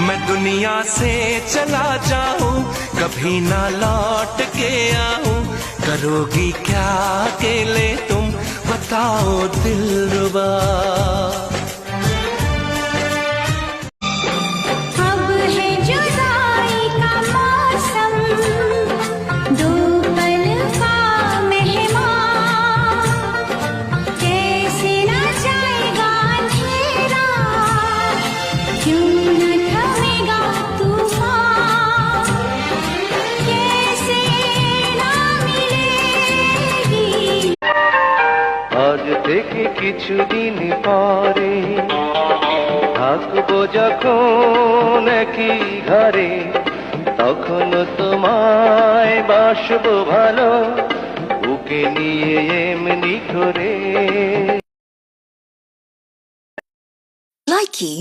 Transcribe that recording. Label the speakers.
Speaker 1: मैं दुनिया से चला जाऊं, कभी ना लौट के आऊं, करोगी क्या अकेले तुम, बताओ दिलरुबा।
Speaker 2: আজ থেকে কিছুদিন পরে থাকবো যখন একই ঘরে, তখন তোমায় বাসবো ভালো, ওকে নিয়ে এমনি করে।
Speaker 3: Likey